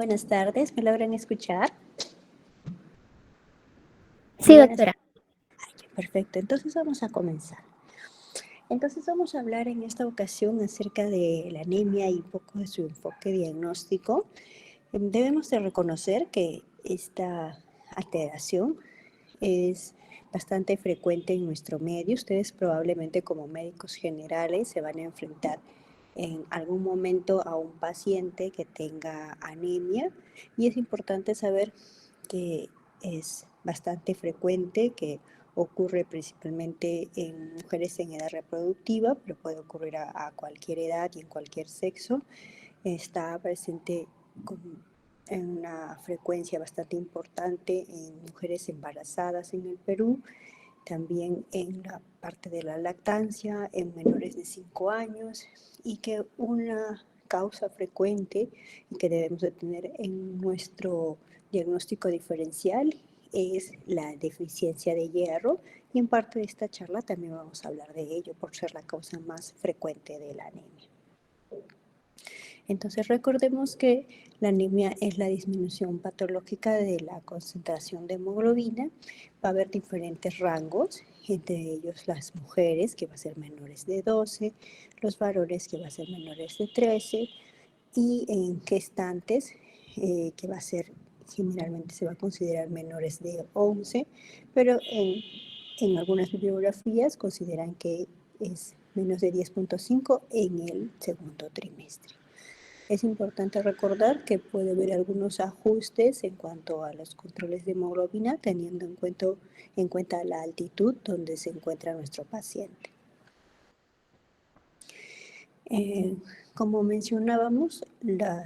Buenas tardes, ¿me logran escuchar? Sí, doctora. Perfecto, entonces vamos a comenzar. Entonces vamos a hablar en esta ocasión acerca de la anemia y un poco de su enfoque diagnóstico. Debemos de reconocer que esta alteración es bastante frecuente en nuestro medio. Ustedes probablemente como médicos generales se van a enfrentar en algún momento a un paciente que tenga anemia y es importante saber que es bastante frecuente, que ocurre principalmente en mujeres en edad reproductiva, pero puede ocurrir a cualquier edad y en cualquier sexo. Está presente en una frecuencia bastante importante en mujeres embarazadas en el Perú, también en la parte de la lactancia, en menores de 5 años, y que una causa frecuente y que debemos de tener en nuestro diagnóstico diferencial es la deficiencia de hierro, y en parte de esta charla también vamos a hablar de ello por ser la causa más frecuente de la anemia. Entonces recordemos que la anemia es la disminución patológica de la concentración de hemoglobina. Va a haber diferentes rangos, entre ellos las mujeres, que va a ser menores de 12, los varones, que va a ser menores de 13, y en gestantes, que va a ser, generalmente se va a considerar menores de 11, pero en algunas bibliografías consideran que es menos de 10.5 en el segundo trimestre. Es importante recordar que puede haber algunos ajustes en cuanto a los controles de hemoglobina, teniendo en cuenta la altitud donde se encuentra nuestro paciente. Como mencionábamos, la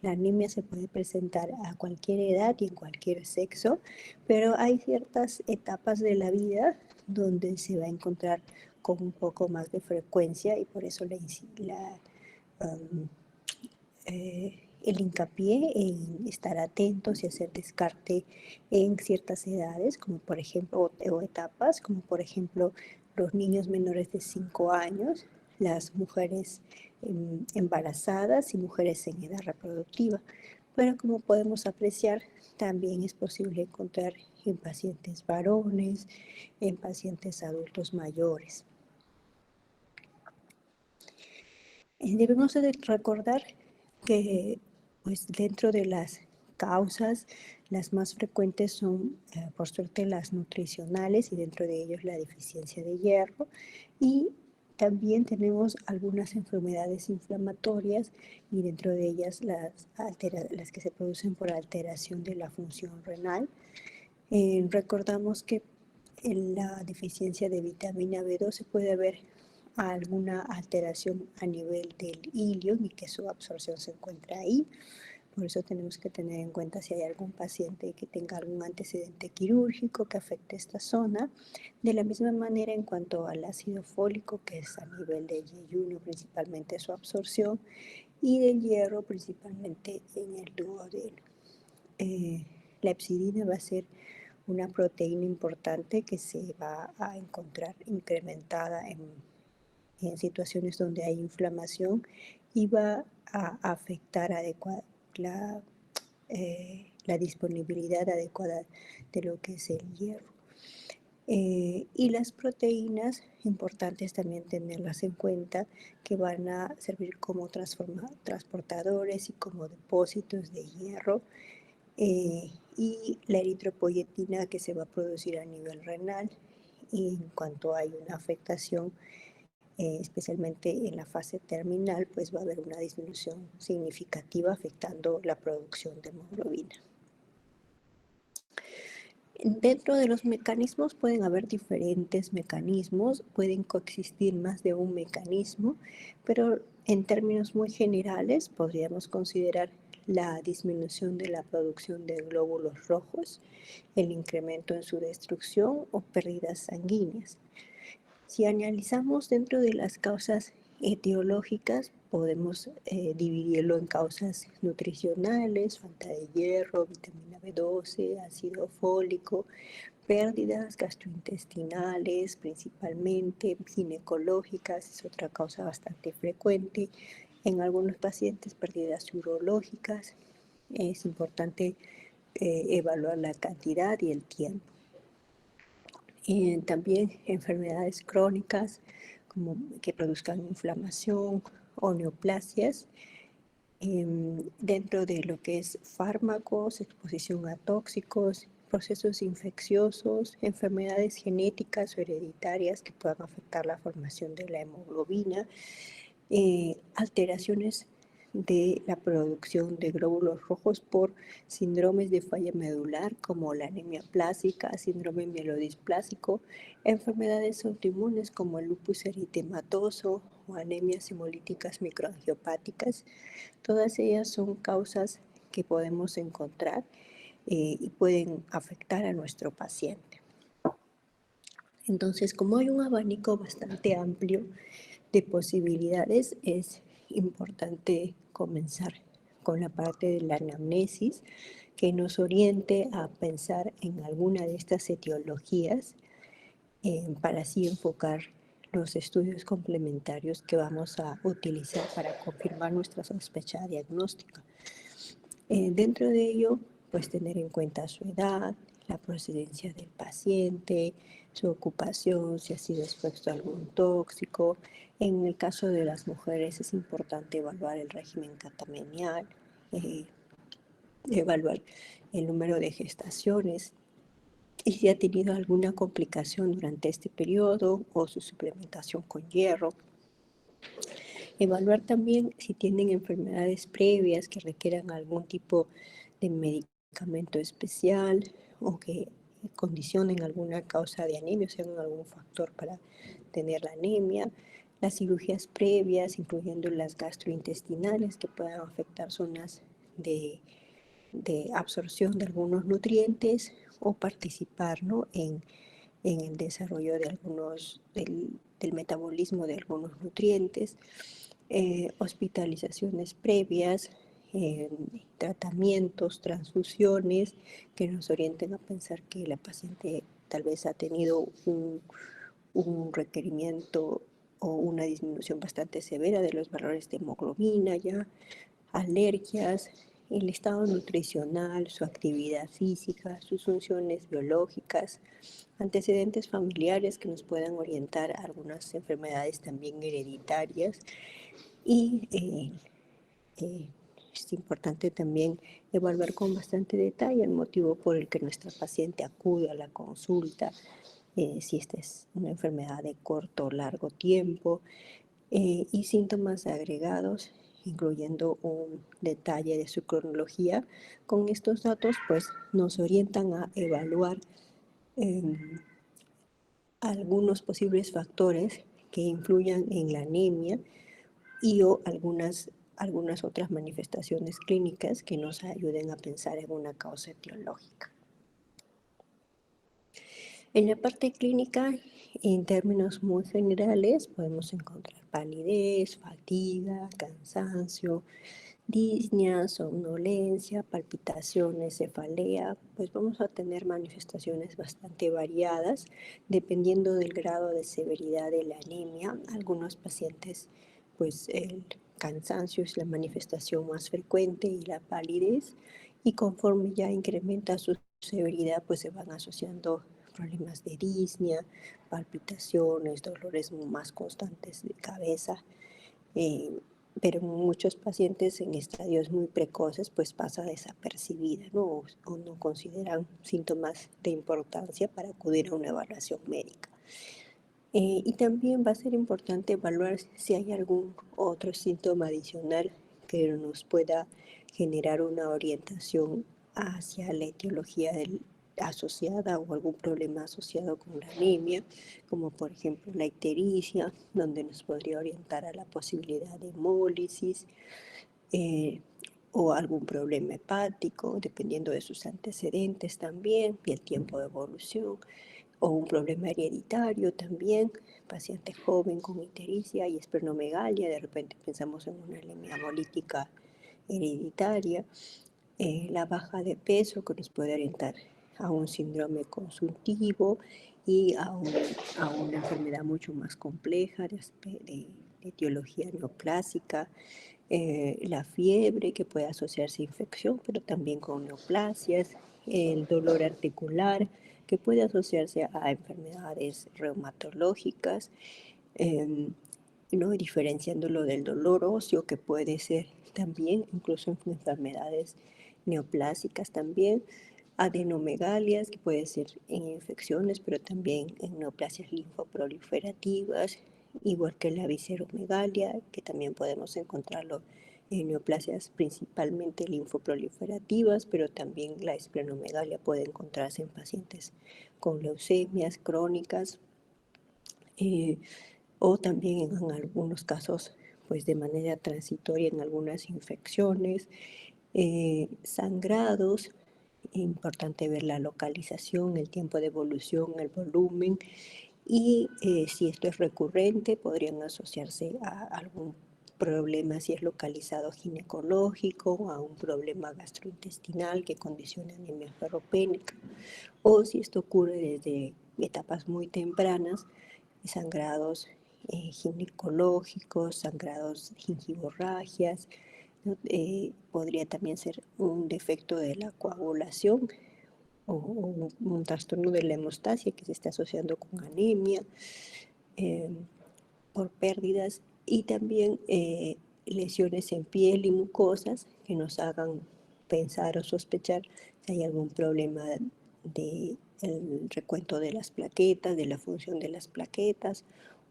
anemia se puede presentar a cualquier edad y en cualquier sexo, pero hay ciertas etapas de la vida donde se va a encontrar con un poco más de frecuencia, y por eso el hincapié en estar atentos y hacer descarte en ciertas edades, como por ejemplo, o etapas, como por ejemplo los niños menores de 5 años, las mujeres embarazadas y mujeres en edad reproductiva. Pero como podemos apreciar, también es posible encontrar en pacientes varones, en pacientes adultos mayores. Debemos de recordar que pues, dentro de las causas, las más frecuentes son, por suerte, las nutricionales, y dentro de ellos la deficiencia de hierro. Y también tenemos algunas enfermedades inflamatorias, y dentro de ellas las que se producen por alteración de la función renal. Recordamos que en la deficiencia de vitamina B12 puede haber alguna alteración a nivel del ilio y que su absorción se encuentra ahí. Por eso tenemos que tener en cuenta si hay algún paciente que tenga algún antecedente quirúrgico que afecte esta zona. De la misma manera, en cuanto al ácido fólico, que es a nivel de yeyuno, principalmente su absorción, y del hierro, principalmente en el duodeno. La hepcidina va a ser una proteína importante que se va a encontrar incrementada en situaciones donde hay inflamación, y va a afectar la disponibilidad adecuada de lo que es el hierro. Y las proteínas, importantes también tenerlas en cuenta, que van a servir como transportadores y como depósitos de hierro. Y la eritropoyetina, que se va a producir a nivel renal, y en cuanto hay una afectación, especialmente en la fase terminal, pues va a haber una disminución significativa afectando la producción de hemoglobina. Dentro de los mecanismos pueden haber diferentes mecanismos, pueden coexistir más de un mecanismo, pero en términos muy generales podríamos considerar la disminución de la producción de glóbulos rojos, el incremento en su destrucción o pérdidas sanguíneas. Si analizamos dentro de las causas etiológicas, podemos dividirlo en causas nutricionales, falta de hierro, vitamina B12, ácido fólico, pérdidas gastrointestinales, principalmente ginecológicas, es otra causa bastante frecuente. En algunos pacientes, pérdidas urológicas, es importante evaluar la cantidad y el tiempo. También enfermedades crónicas como que produzcan inflamación o neoplasias. Dentro de lo que es fármacos, exposición a tóxicos, procesos infecciosos, enfermedades genéticas o hereditarias que puedan afectar la formación de la hemoglobina, alteraciones de la producción de glóbulos rojos por síndromes de falla medular como la anemia plástica, síndrome mielodisplásico, enfermedades autoinmunes como el lupus eritematoso o anemias hemolíticas microangiopáticas. Todas ellas son causas que podemos encontrar y pueden afectar a nuestro paciente. Entonces, como hay un abanico bastante amplio de posibilidades, es importante comenzar con la parte de la anamnesis que nos oriente a pensar en alguna de estas etiologías para así enfocar los estudios complementarios que vamos a utilizar para confirmar nuestra sospecha diagnóstica. Dentro de ello, pues tener en cuenta su edad, la procedencia del paciente, su ocupación, si ha sido expuesto a algún tóxico. En el caso de las mujeres es importante evaluar el régimen catamenial, evaluar el número de gestaciones y si ha tenido alguna complicación durante este periodo o su suplementación con hierro. Evaluar también si tienen enfermedades previas que requieran algún tipo de medicamento especial o que condicionen alguna causa de anemia, o sean algún factor para tener la anemia. Las cirugías previas, incluyendo las gastrointestinales, que puedan afectar zonas de absorción de algunos nutrientes o participar, ¿no?, en el desarrollo de del metabolismo de algunos nutrientes. Hospitalizaciones previas, tratamientos, transfusiones que nos orienten a pensar que la paciente tal vez ha tenido un requerimiento o una disminución bastante severa de los valores de hemoglobina, ya, alergias, el estado nutricional, su actividad física, sus funciones biológicas, antecedentes familiares que nos puedan orientar a algunas enfermedades también hereditarias y es importante también evaluar con bastante detalle el motivo por el que nuestra paciente acude a la consulta, si esta es una enfermedad de corto o largo tiempo, y síntomas agregados, incluyendo un detalle de su cronología. Con estos datos, pues, nos orientan a evaluar algunos posibles factores que influyan en la anemia y o algunas otras manifestaciones clínicas que nos ayuden a pensar en una causa etiológica. En la parte clínica, en términos muy generales, podemos encontrar palidez, fatiga, cansancio, disnea, somnolencia, palpitaciones, cefalea. Pues vamos a tener manifestaciones bastante variadas dependiendo del grado de severidad de la anemia. Algunos pacientes, pues el cansancio es la manifestación más frecuente y la palidez, y conforme ya incrementa su severidad, pues se van asociando problemas de disnea, palpitaciones, dolores más constantes de cabeza, pero en muchos pacientes en estadios muy precoces pues pasa desapercibida, ¿no? O no consideran síntomas de importancia para acudir a una evaluación médica. Y también va a ser importante evaluar si hay algún otro síntoma adicional que nos pueda generar una orientación hacia la etiología asociada o algún problema asociado con la anemia, como por ejemplo la ictericia, donde nos podría orientar a la posibilidad de hemólisis, o algún problema hepático, dependiendo de sus antecedentes también, y el tiempo de evolución, o un problema hereditario también, paciente joven con ictericia y esplenomegalia, de repente pensamos en una anemia hemolítica hereditaria, la baja de peso que nos puede orientar a un síndrome consultivo y a una enfermedad mucho más compleja de etiología neoplásica, la fiebre que puede asociarse a infección, pero también con neoplasias, el dolor articular que puede asociarse a enfermedades reumatológicas, eh, ¿no? Diferenciándolo del dolor óseo que puede ser también incluso en enfermedades neoplásicas también, adenomegalias que puede ser en infecciones, pero también en neoplasias linfoproliferativas, igual que la visceromegalia, que también podemos encontrarlo en neoplasias principalmente linfoproliferativas, pero también la esplenomegalia puede encontrarse en pacientes con leucemias crónicas, eh, o también en algunos casos, pues de manera transitoria en algunas infecciones, sangrados. Importante ver la localización, el tiempo de evolución, el volumen, y si esto es recurrente podrían asociarse a algún problema, si es localizado ginecológico, a un problema gastrointestinal que condiciona anemia ferropénica, o si esto ocurre desde etapas muy tempranas, sangrados ginecológicos, sangrados gingivorragias, ¿no? Podría también ser un defecto de la coagulación o un trastorno de la hemostasia que se está asociando con anemia, eh, por pérdidas, y también lesiones en piel y mucosas que nos hagan pensar o sospechar si hay algún problema de el recuento de las plaquetas, de la función de las plaquetas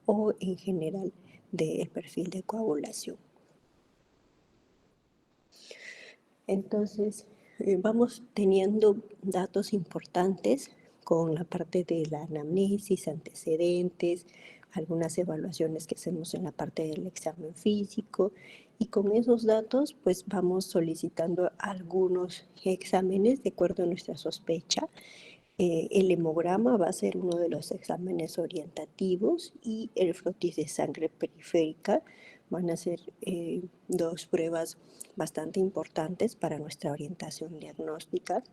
o en general del perfil de coagulación. Entonces, vamos teniendo datos importantes con la parte de la anamnesis, antecedentes, algunas evaluaciones que hacemos en la parte del examen físico, y con esos datos pues vamos solicitando algunos exámenes de acuerdo a nuestra sospecha. El hemograma va a ser uno de los exámenes orientativos y el frotis de sangre periférica van a ser dos pruebas bastante importantes para nuestra orientación diagnóstica.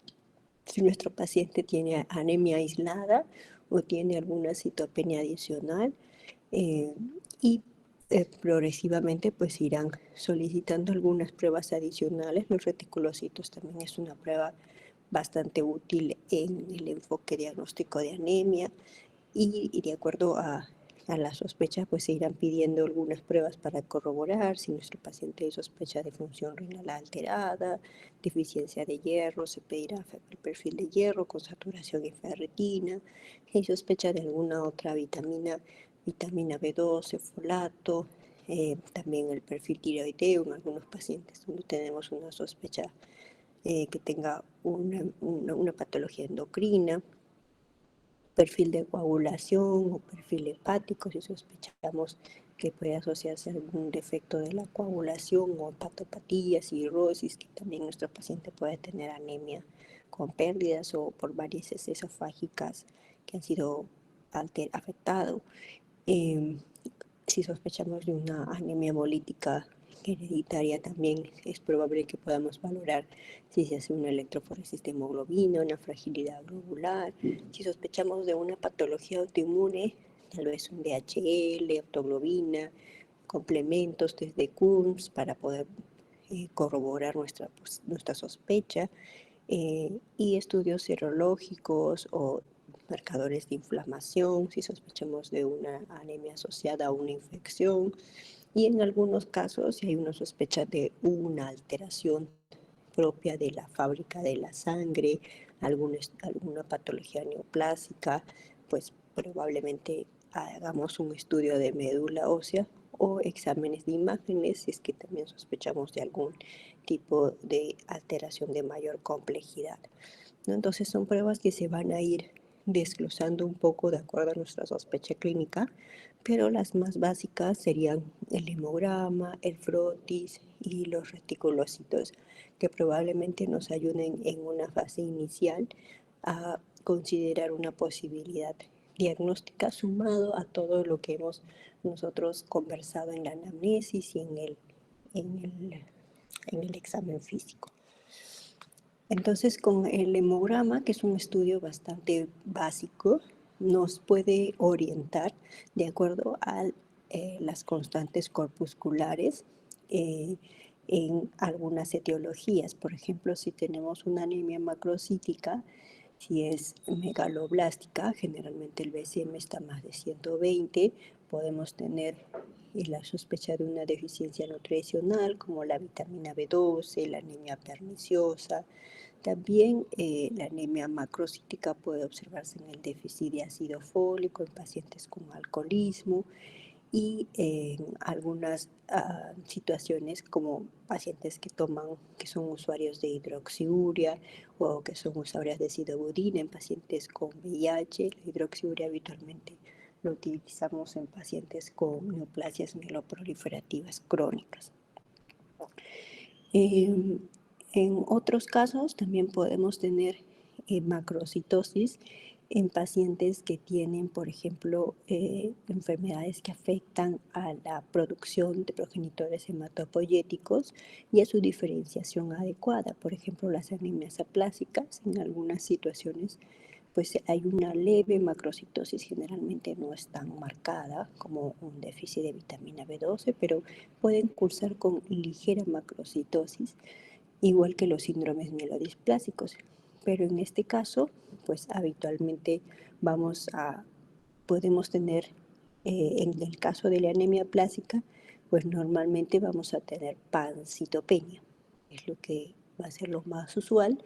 Si nuestro paciente tiene anemia aislada o tiene alguna citopenia adicional, eh, y progresivamente pues irán solicitando algunas pruebas adicionales. Los reticulocitos también es una prueba bastante útil en el enfoque diagnóstico de anemia, y de acuerdo a la sospecha pues se irán pidiendo algunas pruebas para corroborar si nuestro paciente sospecha de función renal alterada, deficiencia de hierro, se pedirá el perfil de hierro con saturación en ferritina, si hay sospecha de alguna otra vitamina B12, folato, también el perfil tiroideo en algunos pacientes donde tenemos una sospecha que tenga una patología endocrina, perfil de coagulación o perfil hepático, si sospechamos que puede asociarse a algún defecto de la coagulación o hepatopatía, cirrosis, que también nuestro paciente puede tener anemia con pérdidas o por varices esofágicas que han sido afectado. Eh, si sospechamos de una anemia hemolítica hereditaria, también es probable que podamos valorar si se hace una electroforesis de hemoglobina, una fragilidad globular. Si sospechamos de una patología autoinmune, tal vez un DHL, autoglobina, complementos desde CURMS para poder corroborar nuestra sospecha, y estudios serológicos o marcadores de inflamación, si sospechamos de una anemia asociada a una infección, y en algunos casos, si hay una sospecha de una alteración propia de la fábrica de la sangre, alguna patología neoplásica, pues probablemente hagamos un estudio de médula ósea o exámenes de imágenes si es que también sospechamos de algún tipo de alteración de mayor complejidad, ¿no? Entonces son pruebas que se van a ir desglosando un poco de acuerdo a nuestra sospecha clínica, pero las más básicas serían el hemograma, el frotis y los reticulocitos, que probablemente nos ayuden en una fase inicial a considerar una posibilidad diagnóstica sumado a todo lo que hemos nosotros conversado en la anamnesis y en el, en el examen físico. Entonces, con el hemograma, que es un estudio bastante básico, nos puede orientar de acuerdo a las constantes corpusculares en algunas etiologías. Por ejemplo, si tenemos una anemia macrocítica, si es megaloblástica, generalmente el BCM está más de 120, podemos tener la sospecha de una deficiencia nutricional como la vitamina B12, la anemia perniciosa. También la anemia macrocítica puede observarse en el déficit de ácido fólico en pacientes con alcoholismo y en algunas situaciones como pacientes que son usuarios de hidroxiuria o que son usuarios de sidobudina en pacientes con VIH. La hidroxiuria habitualmente lo utilizamos en pacientes con neoplasias mieloproliferativas crónicas. En otros casos también podemos tener macrocitosis en pacientes que tienen, por ejemplo, enfermedades que afectan a la producción de progenitores hematopoyéticos y a su diferenciación adecuada. Por ejemplo, las anemias aplásicas, en algunas situaciones pues hay una leve macrocitosis, generalmente no es tan marcada como un déficit de vitamina B12, pero pueden cursar con ligera macrocitosis, igual que los síndromes mielodisplásicos. Pero en este caso, pues habitualmente podemos tener, en el caso de la anemia plástica, pues normalmente vamos a tener pancitopenia, es lo que va a ser lo más usual,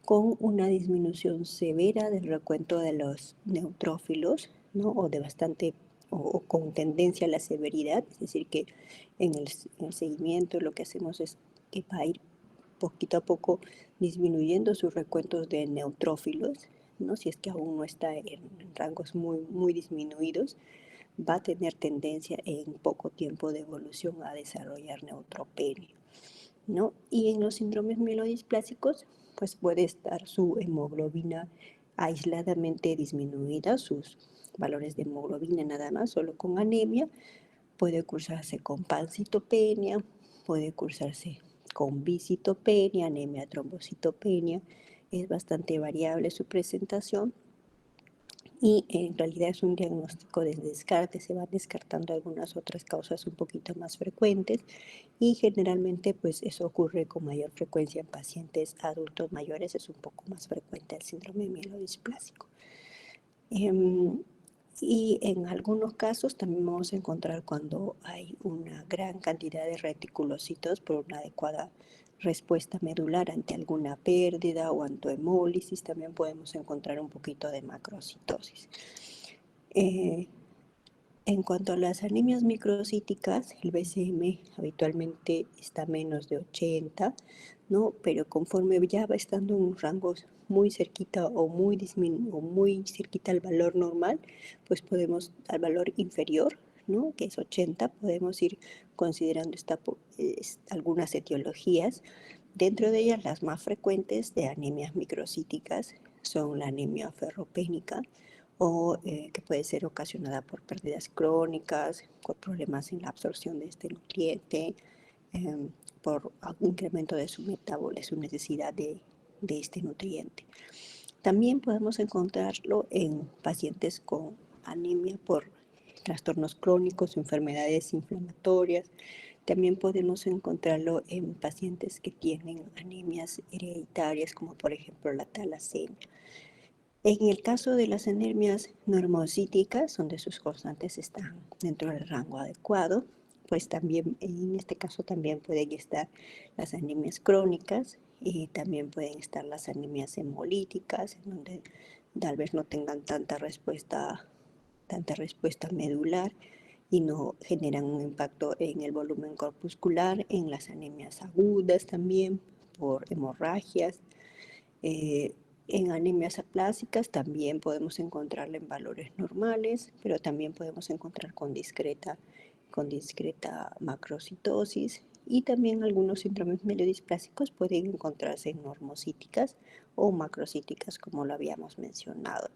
con una disminución severa del recuento de los neutrófilos, ¿no? O con tendencia a la severidad, es decir, que en el seguimiento lo que hacemos es que va a ir poquito a poco disminuyendo sus recuentos de neutrófilos, ¿no? Si es que aún no está en rangos muy disminuidos, va a tener tendencia en poco tiempo de evolución a desarrollar neutropenia, ¿no? Y en los síndromes mielodisplásicos, pues puede estar su hemoglobina aisladamente disminuida, sus valores de hemoglobina nada más, solo con anemia, puede cursarse con pancitopenia, puede cursarse con bicitopenia, anemia trombocitopenia, es bastante variable su presentación y en realidad es un diagnóstico de descarte, se van descartando algunas otras causas un poquito más frecuentes y generalmente pues eso ocurre con mayor frecuencia en pacientes adultos mayores, es un poco más frecuente el síndrome mielodisplásico. Y en algunos casos también vamos a encontrar cuando hay una gran cantidad de reticulocitos por una adecuada respuesta medular ante alguna pérdida o ante hemólisis, también podemos encontrar un poquito de macrocitosis. En cuanto a las anemias microcíticas, el BCM habitualmente está menos de 80, ¿no? Pero conforme ya va estando en rangos muy cerquita o muy cerquita al valor normal, pues podemos al valor inferior, ¿no? Que es 80, podemos ir considerando algunas etiologías. Dentro de ellas, las más frecuentes de anemias microcíticas son la anemia ferropénica, o que puede ser ocasionada por pérdidas crónicas, por problemas en la absorción de este nutriente, por incremento de su metabolismo, su necesidad de este nutriente. También podemos encontrarlo en pacientes con anemia por trastornos crónicos, enfermedades inflamatorias. También podemos encontrarlo en pacientes que tienen anemias hereditarias, como por ejemplo la talasemia. En el caso de las anemias normocíticas, donde sus constantes están dentro del rango adecuado, pues también en este caso también pueden estar las anemias crónicas y también pueden estar las anemias hemolíticas, en donde tal vez no tengan tanta respuesta medular y no generan un impacto en el volumen corpuscular, en las anemias agudas también por hemorragias. En anemias aplásicas también podemos encontrarla en valores normales, pero también podemos encontrar con discreta macrocitosis, y también algunos síndromes mielodisplásicos pueden encontrarse en normocíticas o macrocíticas, como lo habíamos mencionado,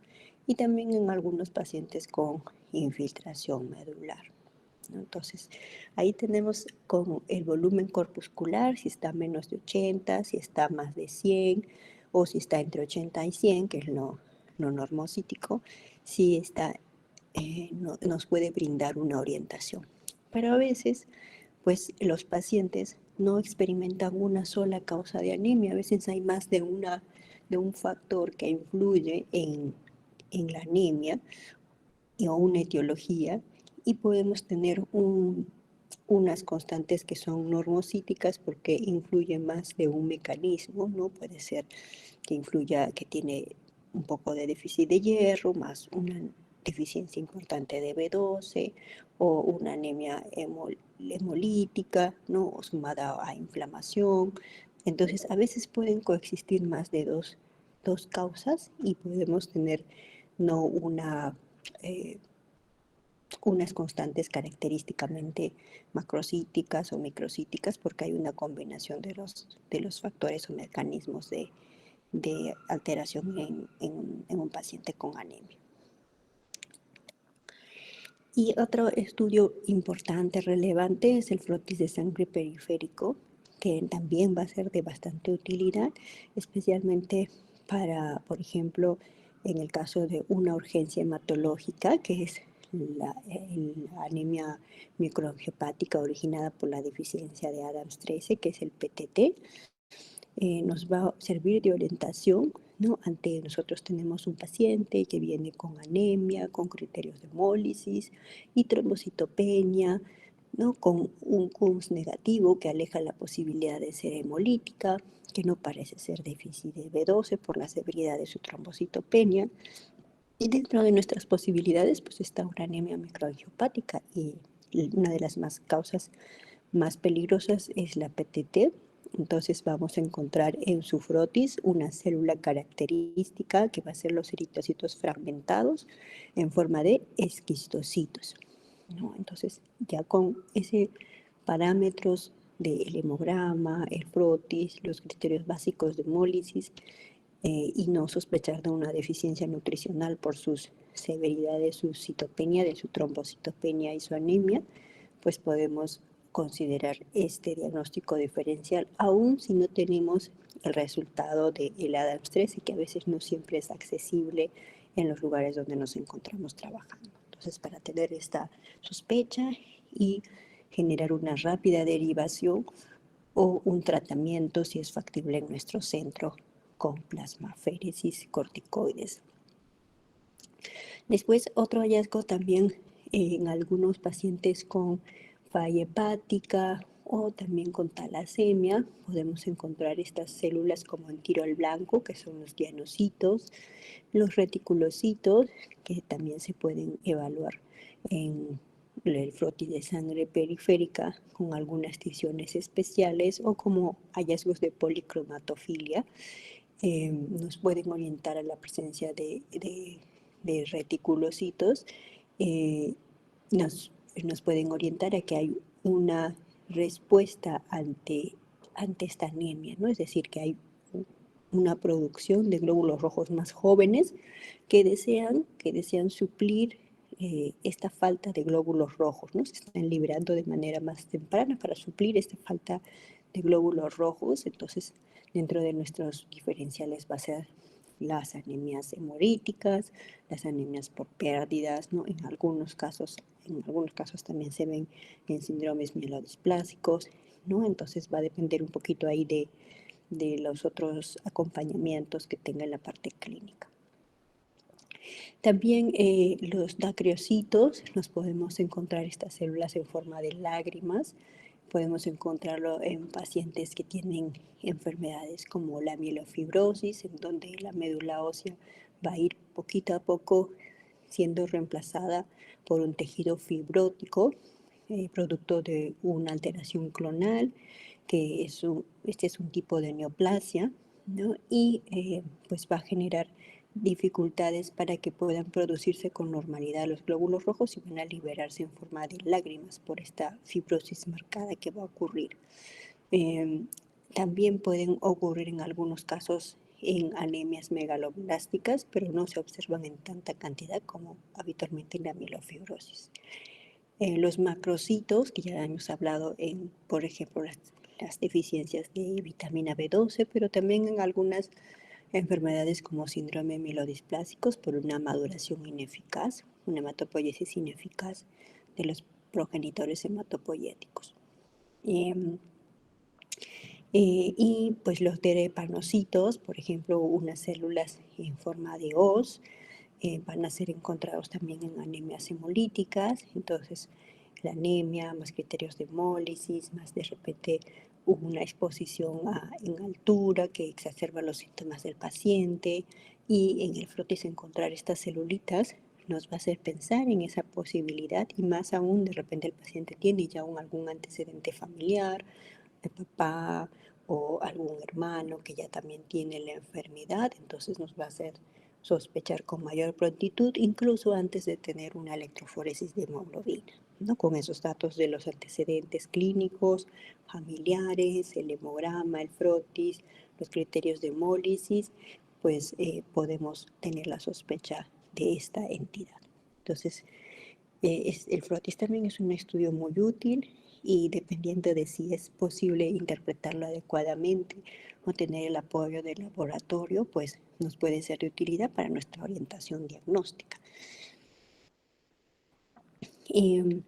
y también en algunos pacientes con infiltración medular. Entonces, ahí tenemos con el volumen corpuscular, si está menos de 80, si está más de 100, o si está entre 80 y 100, que es lo normocítico, si está, nos puede brindar una orientación. Pero a veces pues los pacientes no experimentan una sola causa de anemia. A veces hay más de un factor que influye en la anemia o una etiología, y podemos tener unas constantes que son normocíticas porque influyen más de un mecanismo, ¿no? Puede ser que influya, que tiene un poco de déficit de hierro, más una deficiencia importante de B12 o una anemia hemolítica, ¿no? O sumada a inflamación. Entonces, a veces pueden coexistir más de dos causas y podemos tener no eh, unas constantes característicamente macrocíticas o microcíticas porque hay una combinación de los factores o mecanismos de alteración en un paciente con anemia. Y otro estudio importante, relevante, es el frotis de sangre periférico, que también va a ser de bastante utilidad, especialmente para, por ejemplo, en el caso de una urgencia hematológica, que es la anemia microangiopática originada por la deficiencia de Adams 13, que es el PTT. Nos va a servir de orientación, ¿no? Ante nosotros tenemos un paciente que viene con anemia, con criterios de hemólisis y trombocitopenia, ¿no? Con un CUMS negativo que aleja la posibilidad de ser hemolítica, que no parece ser déficit de B12 por la severidad de su trombocitopenia. Y dentro de nuestras posibilidades, pues está una anemia microangiopática, y una de las causas más peligrosas es la PTT. Entonces vamos a encontrar en su frotis una célula característica que va a ser los eritrocitos fragmentados en forma de esquistocitos, ¿no? Entonces ya con ese parámetros del hemograma, el frotis, los criterios básicos de hemólisis, y no sospechar de una deficiencia nutricional por sus severidad de su citopenia, de su trombocitopenia y su anemia, pues podemos considerar este diagnóstico diferencial, aun si no tenemos el resultado del Adams 13, que a veces no siempre es accesible en los lugares donde nos encontramos trabajando. Entonces, para tener esta sospecha y generar una rápida derivación o un tratamiento, si es factible en nuestro centro, con plasmaféresis, corticoides. Después, otro hallazgo también en algunos pacientes con falla hepática o también con talasemia, podemos encontrar estas células como en tiro al blanco, que son los llanocitos, los reticulocitos, que también se pueden evaluar en el frotis de sangre periférica con algunas tisiones especiales o como hallazgos de policromatofilia. Nos pueden orientar a la presencia de reticulocitos, eh, nos pueden orientar a que hay una respuesta ante esta anemia, ¿no? Es decir, que hay una producción de glóbulos rojos más jóvenes que desean suplir esta falta de glóbulos rojos, ¿no? Se están liberando de manera más temprana para suplir esta falta de glóbulos rojos. Entonces, dentro de nuestros diferenciales va a ser las anemias hemolíticas, las anemias por pérdidas, ¿no? En algunos casos también se ven en síndromes mielodisplásicos, ¿no? Entonces va a depender un poquito ahí de los otros acompañamientos que tenga en la parte clínica. También los dacriocitos, nos podemos encontrar estas células en forma de lágrimas, podemos encontrarlo en pacientes que tienen enfermedades como la mielofibrosis, en donde la médula ósea va a ir poquito a poco siendo reemplazada por un tejido fibrótico, producto de una alteración clonal, que este es un tipo de neoplasia, ¿no? Y pues va a generar dificultades para que puedan producirse con normalidad los glóbulos rojos y van a liberarse en forma de lágrimas por esta fibrosis marcada que va a ocurrir. También pueden ocurrir en algunos casos en anemias megaloblásticas, pero no se observan en tanta cantidad como habitualmente en la mielofibrosis. Los macrocitos, que ya hemos hablado en, por ejemplo, las deficiencias de vitamina B12, pero también en algunas enfermedades como síndrome mielodisplásicos por una maduración ineficaz, una hematopoiesis ineficaz de los progenitores hematopoyéticos. Em, y pues los drepanocitos, por ejemplo, unas células en forma de hoz, van a ser encontrados también en anemias hemolíticas. Entonces, la anemia, más criterios de hemólisis, más de repente una exposición en altura que exacerba los síntomas del paciente, y en el frotis encontrar estas celulitas nos va a hacer pensar en esa posibilidad, y más aún de repente el paciente tiene ya algún antecedente familiar, de papá o algún hermano que ya también tiene la enfermedad, entonces nos va a hacer sospechar con mayor prontitud, incluso antes de tener una electroforesis de hemoglobina, ¿no? Con esos datos de los antecedentes clínicos, familiares, el hemograma, el frotis, los criterios de hemólisis, pues podemos tener la sospecha de esta entidad. Entonces, el frotis también es un estudio muy útil, y dependiendo de si es posible interpretarlo adecuadamente o tener el apoyo del laboratorio, pues nos puede ser de utilidad para nuestra orientación diagnóstica. Eh,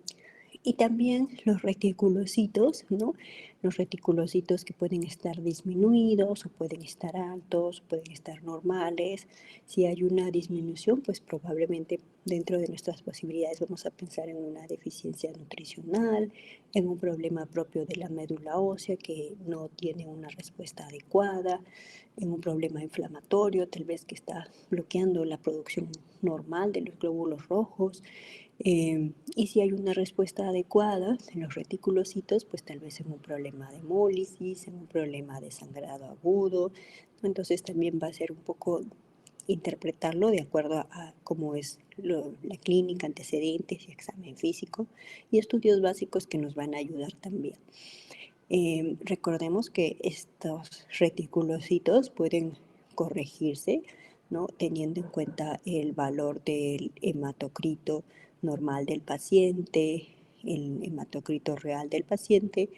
y también los reticulocitos, ¿no? Los reticulocitos que pueden estar disminuidos o pueden estar altos, pueden estar normales. Si hay una disminución, pues probablemente dentro de nuestras posibilidades vamos a pensar en una deficiencia nutricional, en un problema propio de la médula ósea que no tiene una respuesta adecuada, en un problema inflamatorio, tal vez que está bloqueando la producción normal de los glóbulos rojos. Y si hay una respuesta adecuada en los reticulocitos, pues tal vez en un problema de hemólisis, en un problema de sangrado agudo. Entonces también va a ser un poco interpretarlo de acuerdo a cómo es la clínica, antecedentes y examen físico, y estudios básicos que nos van a ayudar también. Recordemos que estos reticulocitos pueden corregirse, ¿no? Teniendo en cuenta el valor del hematocrito normal del paciente, el hematocrito real del paciente,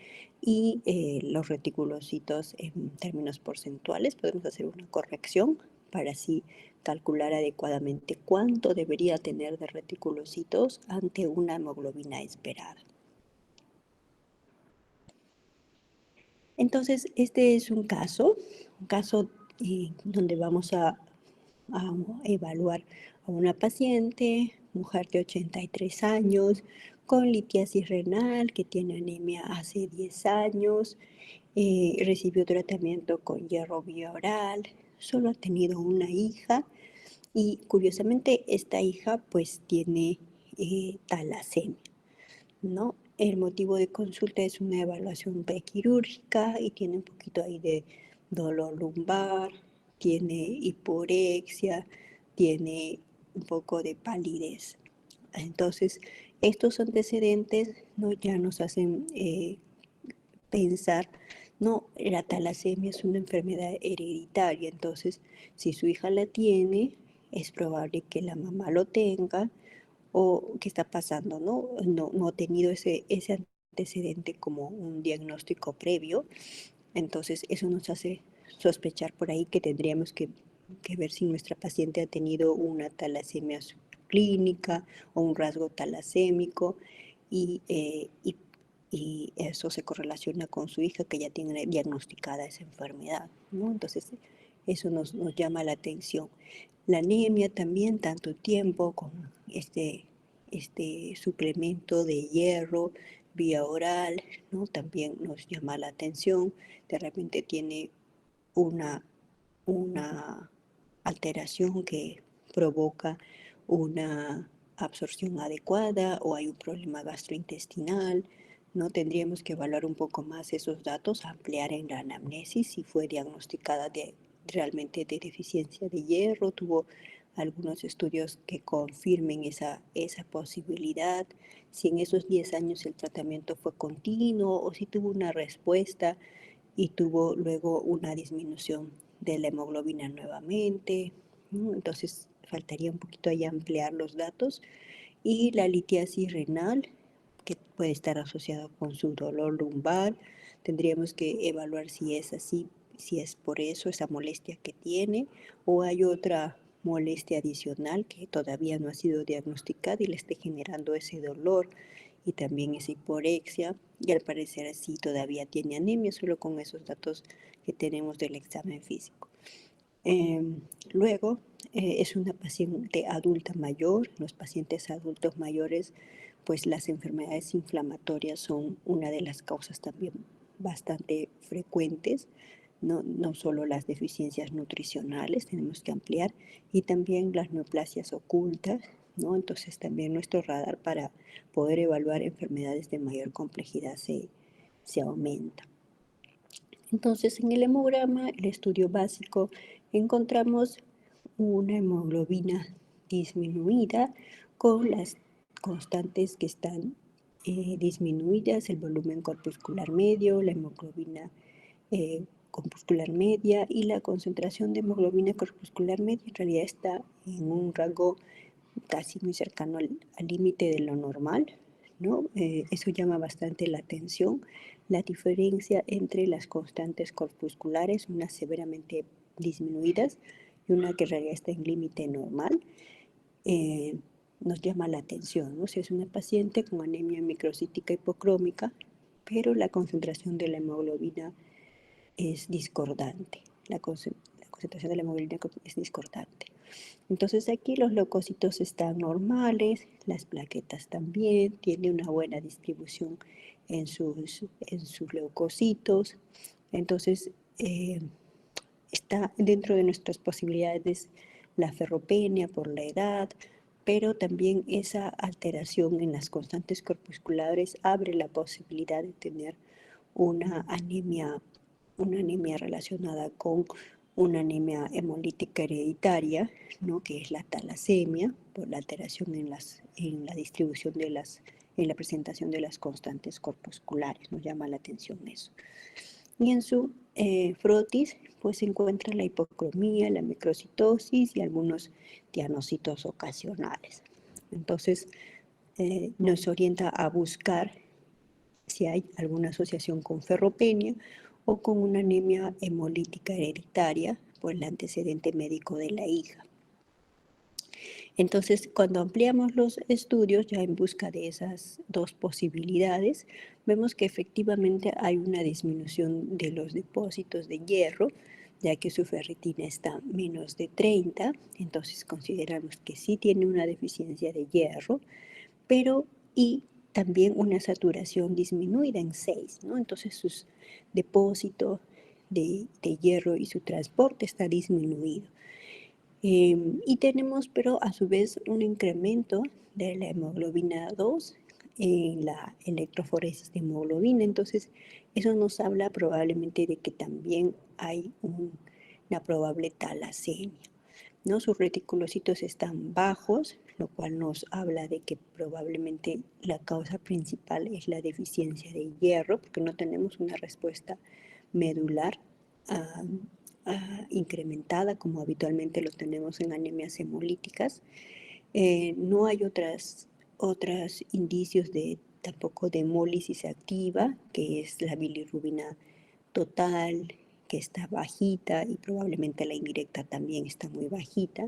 y los reticulocitos en términos porcentuales. Podemos hacer una corrección para así calcular adecuadamente cuánto debería tener de reticulocitos ante una hemoglobina esperada. Entonces, este es un caso donde vamos a evaluar a una paciente, mujer de 83 años, con litiasis renal, que tiene anemia hace 10 años, recibió tratamiento con hierro vía oral, solo ha tenido una hija, y curiosamente esta hija pues tiene talasemia, ¿no? El motivo de consulta es una evaluación prequirúrgica y tiene un poquito ahí de dolor lumbar, tiene hiporexia, tiene un poco de palidez. Entonces, estos antecedentes, ¿no?, ya nos hacen pensar, no, la talasemia es una enfermedad hereditaria, entonces si su hija la tiene, es probable que la mamá lo tenga, o qué está pasando, ¿no? No ha tenido ese antecedente como un diagnóstico previo. Entonces eso nos hace sospechar por ahí que tendríamos que ver si nuestra paciente ha tenido una talasemia clínica o un rasgo talasémico, y, eh, y, y eso se correlaciona con su hija que ya tiene diagnosticada esa enfermedad, ¿no? Entonces eso nos llama la atención. La anemia también, tanto tiempo con este suplemento de hierro vía oral, ¿no? También nos llama la atención. De repente tiene una, una alteración que provoca una absorción adecuada, o hay un problema gastrointestinal, ¿no? Tendríamos que evaluar un poco más esos datos, ampliar en la anamnesis si fue diagnosticada realmente de deficiencia de hierro, tuvo algunos estudios que confirmen esa posibilidad, si en esos 10 años el tratamiento fue continuo o si tuvo una respuesta y tuvo luego una disminución de la hemoglobina nuevamente, ¿no? Entonces faltaría un poquito ahí ampliar los datos. Y la litiasis renal, que puede estar asociado con su dolor lumbar, tendríamos que evaluar si es así, si es por eso esa molestia que tiene, o hay otra molestia adicional que todavía no ha sido diagnosticada y le esté generando ese dolor, y también es hiporexia, y al parecer sí todavía tiene anemia, solo con esos datos que tenemos del examen físico. Luego, es una paciente adulta mayor. Los pacientes adultos mayores, pues las enfermedades inflamatorias son una de las causas también bastante frecuentes, no solo las deficiencias nutricionales, tenemos que ampliar, y también las neoplasias ocultas, ¿no? Entonces también nuestro radar para poder evaluar enfermedades de mayor complejidad se aumenta. Entonces, en el hemograma, el estudio básico, encontramos una hemoglobina disminuida con las constantes que están disminuidas, el volumen corpuscular medio, la hemoglobina corpuscular media y la concentración de hemoglobina corpuscular media en realidad está en un rango casi muy cercano al límite de lo normal, ¿no? Eso llama bastante la atención, la diferencia entre las constantes corpusculares, unas severamente disminuidas y una que en realidad está en límite normal, eh, nos llama la atención, ¿no? Si es una paciente con anemia microcítica hipocrómica, pero la concentración de la hemoglobina es discordante, la concentración de la hemoglobina es discordante. Entonces aquí los leucocitos están normales, las plaquetas también, tiene una buena distribución en sus leucocitos. Entonces está dentro de nuestras posibilidades la ferropenia por la edad, pero también esa alteración en las constantes corpusculares abre la posibilidad de tener una anemia, una anemia relacionada con una anemia hemolítica hereditaria, ¿no? Que es la talasemia, por la alteración en la distribución en la presentación de las constantes corpusculares. Nos llama la atención eso. Y en su frotis, pues se encuentra la hipocromía, la microcitosis y algunos tianocitos ocasionales. Entonces, nos orienta a buscar si hay alguna asociación con ferropenia o con una anemia hemolítica hereditaria por el antecedente médico de la hija. Entonces, cuando ampliamos los estudios ya en busca de esas dos posibilidades, vemos que efectivamente hay una disminución de los depósitos de hierro, ya que su ferritina está menos de 30, entonces consideramos que sí tiene una deficiencia de hierro, pero y también una saturación disminuida en 6, ¿no? Entonces sus depósitos de hierro y su transporte está disminuido. Y tenemos, pero a su vez, un incremento de la hemoglobina 2 en la electroforesis de hemoglobina. Entonces, eso nos habla probablemente de que también hay una probable talasemia, ¿no? Sus reticulocitos están bajos, lo cual nos habla de que probablemente la causa principal es la deficiencia de hierro, porque no tenemos una respuesta medular ah, incrementada como habitualmente lo tenemos en anemias hemolíticas. No hay otros indicios tampoco de hemólisis activa, que es la bilirrubina total, que está bajita, y probablemente la indirecta también está muy bajita,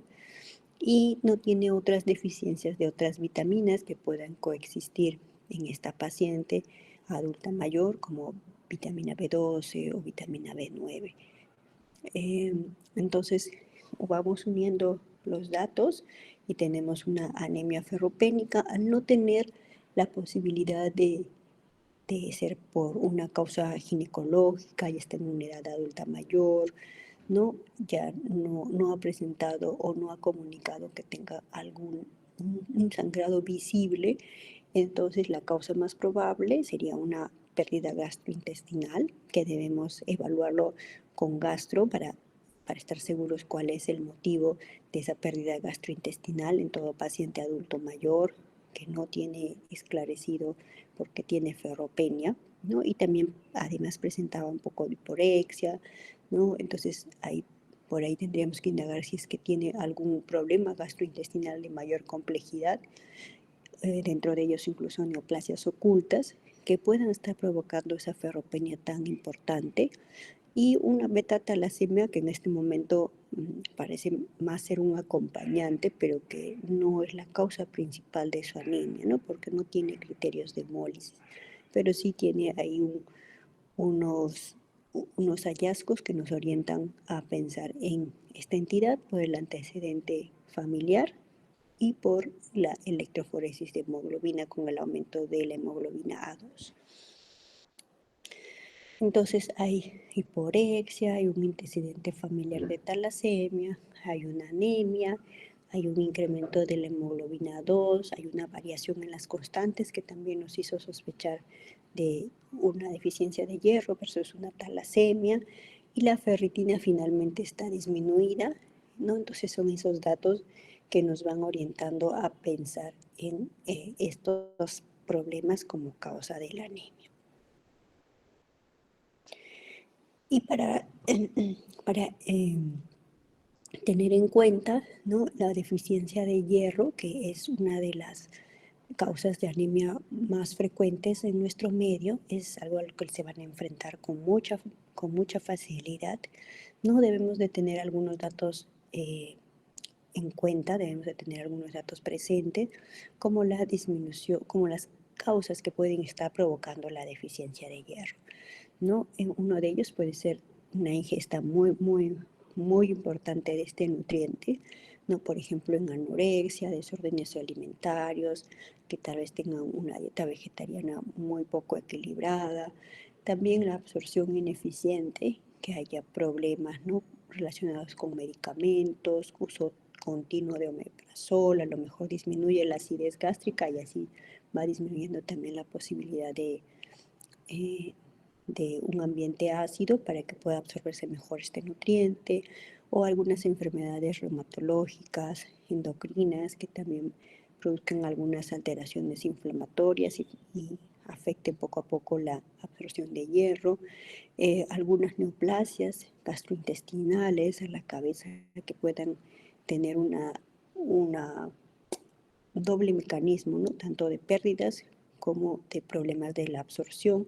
y no tiene otras deficiencias de otras vitaminas que puedan coexistir en esta paciente adulta mayor, como vitamina B12 o vitamina B9. Entonces vamos uniendo los datos y tenemos una anemia ferropénica al no tener la posibilidad de ser por una causa ginecológica, ya está en una edad adulta mayor, ¿no? Ya no ha presentado o no ha comunicado que tenga un sangrado visible. Entonces la causa más probable sería una pérdida gastrointestinal, que debemos evaluarlo con gastro para estar seguros cuál es el motivo de esa pérdida gastrointestinal en todo paciente adulto mayor que no tiene esclarecido porque tiene ferropenia, ¿no? Y también además presentaba un poco de hiporexia, ¿no? Entonces por ahí tendríamos que indagar si es que tiene algún problema gastrointestinal de mayor complejidad, dentro de ellos incluso neoplasias ocultas que puedan estar provocando esa ferropenia tan importante. y una beta-talasemia que en este momento parece más ser un acompañante, pero que no es la causa principal de su anemia, ¿no? Porque no tiene criterios de hemólisis, pero sí tiene ahí unos, unos hallazgos que nos orientan a pensar en esta entidad por el antecedente familiar y por la electroforesis de hemoglobina con el aumento de la hemoglobina A2. Entonces hay hiporexia, hay un antecedente familiar de talasemia, hay una anemia, hay un incremento de la hemoglobina 2, hay una variación en las constantes que también nos hizo sospechar de una deficiencia de hierro versus una talasemia, y la ferritina finalmente está disminuida, ¿no? Entonces son esos datos que nos van orientando a pensar en estos problemas como causa de la anemia. Y para tener en cuenta, ¿no?, la deficiencia de hierro, que es una de las causas de anemia más frecuentes en nuestro medio, es algo al que se van a enfrentar con mucha facilidad. No debemos de tener algunos datos en cuenta, debemos de tener algunos datos presentes, como la disminución, como las causas que pueden estar provocando la deficiencia de hierro, ¿no? Uno de ellos puede ser una ingesta muy importante de este nutriente, ¿no? Por ejemplo, en anorexia, desórdenes alimentarios, que tal vez tengan una dieta vegetariana muy poco equilibrada, también la absorción ineficiente, que haya problemas, ¿no?, relacionados con medicamentos, uso continuo de omeprazol, a lo mejor disminuye la acidez gástrica y así va disminuyendo también la posibilidad eh, de un ambiente ácido para que pueda absorberse mejor este nutriente, o algunas enfermedades reumatológicas, endocrinas, que también produzcan algunas alteraciones inflamatorias y afecten poco a poco la absorción de hierro, algunas neoplasias gastrointestinales en la cabeza que puedan tener una doble mecanismo, ¿no?, tanto de pérdidas como de problemas de la absorción,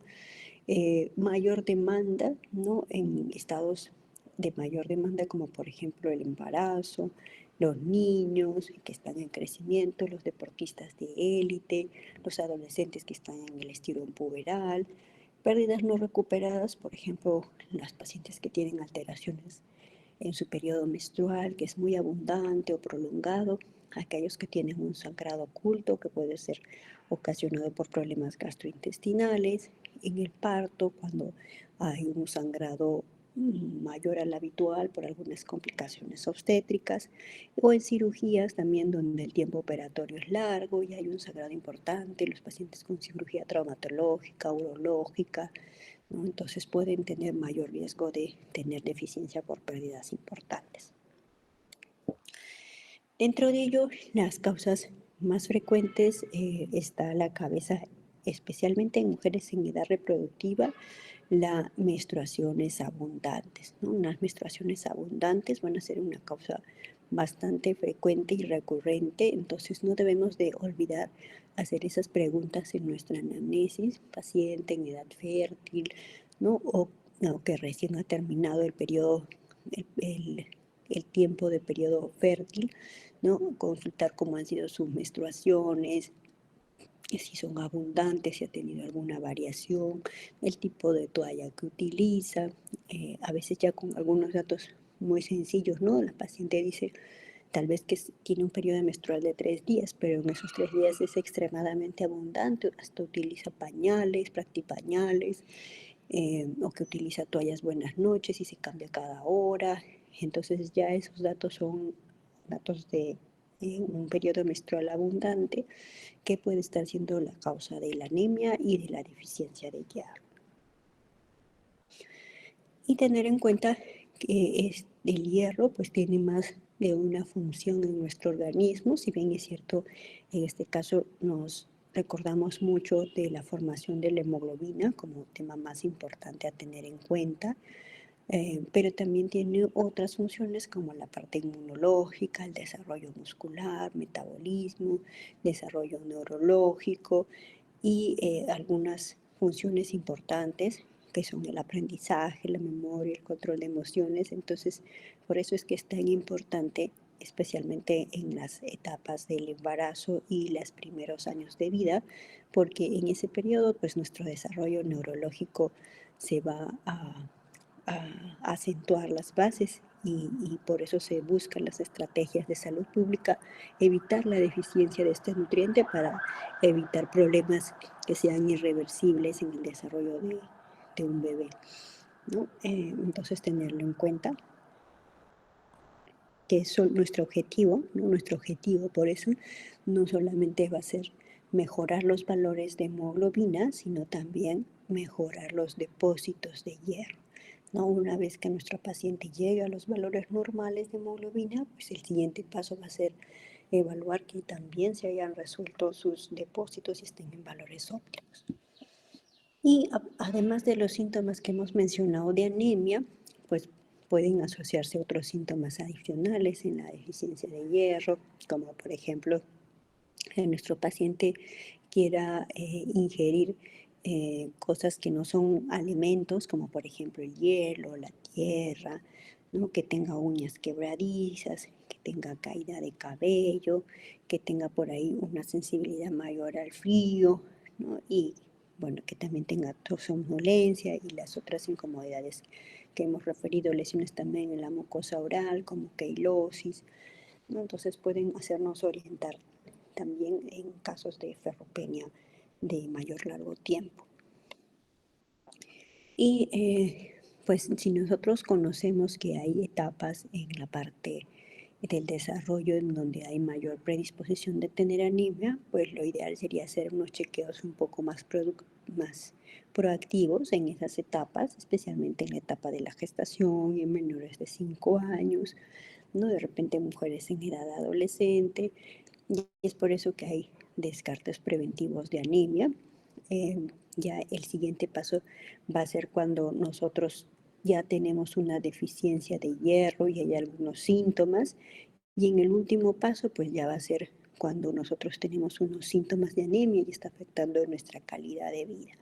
mayor demanda, ¿no?, en estados de mayor demanda como por ejemplo el embarazo, los niños que están en crecimiento, los deportistas de élite, los adolescentes que están en el estirón puberal, pérdidas no recuperadas, por ejemplo, las pacientes que tienen alteraciones en su periodo menstrual, que es muy abundante o prolongado, aquellos que tienen un sangrado oculto que puede ser ocasionado por problemas gastrointestinales, en el parto, cuando hay un sangrado mayor al habitual por algunas complicaciones obstétricas, o en cirugías también donde el tiempo operatorio es largo y hay un sangrado importante, los pacientes con cirugía traumatológica, urológica, ¿no? Entonces pueden tener mayor riesgo de tener deficiencia por pérdidas importantes. Dentro de ello, las causas más frecuentes está la cabeza, especialmente en mujeres en edad reproductiva, las menstruaciones abundantes, ¿no? Unas menstruaciones abundantes van a ser una causa bastante frecuente y recurrente, entonces no debemos de olvidar hacer esas preguntas en nuestra anamnesis, paciente en edad fértil, ¿no?, o no, que recién ha terminado el periodo, el tiempo de periodo fértil, ¿no?, consultar cómo han sido sus menstruaciones, si son abundantes, si ha tenido alguna variación, el tipo de toalla que utiliza, a veces ya con algunos datos muy sencillos, ¿no? La paciente dice tal vez que tiene un periodo menstrual de 3 días, pero en esos 3 días es extremadamente abundante, hasta utiliza pañales, practipañales, o que utiliza toallas buenas noches y se cambia cada hora. Entonces ya esos datos son datos de un periodo menstrual abundante que puede estar siendo la causa de la anemia y de la deficiencia de hierro. Y tener en cuenta que el hierro pues tiene más de una función en nuestro organismo, si bien es cierto, en este caso nos recordamos mucho de la formación de la hemoglobina como tema más importante a tener en cuenta, pero también tiene otras funciones como la parte inmunológica, el desarrollo muscular, metabolismo, desarrollo neurológico y algunas funciones importantes que son el aprendizaje, la memoria, el control de emociones. Entonces, por eso es que es tan importante, especialmente en las etapas del embarazo y los primeros años de vida, porque en ese periodo, pues nuestro desarrollo neurológico se va a acentuar las bases y por eso se buscan las estrategias de salud pública, evitar la deficiencia de este nutriente para evitar problemas que sean irreversibles en el desarrollo de un bebé, ¿no? Entonces, tenerlo en cuenta, que es nuestro objetivo, ¿no? Nuestro objetivo, por eso, no solamente va a ser mejorar los valores de hemoglobina, sino también mejorar los depósitos de hierro, ¿no? Una vez que nuestro paciente llegue a los valores normales de hemoglobina, pues el siguiente paso va a ser evaluar que también se hayan resuelto sus depósitos y estén en valores óptimos. Y además de los síntomas que hemos mencionado de anemia, pues pueden asociarse otros síntomas adicionales en la deficiencia de hierro, como por ejemplo, que nuestro paciente quiera ingerir cosas que no son alimentos, como por ejemplo el hielo, la tierra, ¿no? Que tenga uñas quebradizas, que tenga caída de cabello, que tenga por ahí una sensibilidad mayor al frío, ¿no? Y bueno, que también tenga somnolencia y las otras incomodidades que hemos referido, lesiones también en la mucosa oral, como queilosis, ¿no? Entonces pueden hacernos orientar también en casos de ferropenia de mayor largo tiempo. Y pues si nosotros conocemos que hay etapas en la parte del desarrollo en donde hay mayor predisposición de tener anemia, pues lo ideal sería hacer unos chequeos un poco más proactivos en esas etapas, especialmente en la etapa de la gestación y en menores de 5 años, ¿no? De repente mujeres en edad adolescente, y es por eso que hay descartes preventivos de anemia. Ya el siguiente paso va a ser cuando nosotros ya tenemos una deficiencia de hierro y hay algunos síntomas. Y en el último paso, pues ya va a ser cuando nosotros tenemos unos síntomas de anemia y está afectando nuestra calidad de vida,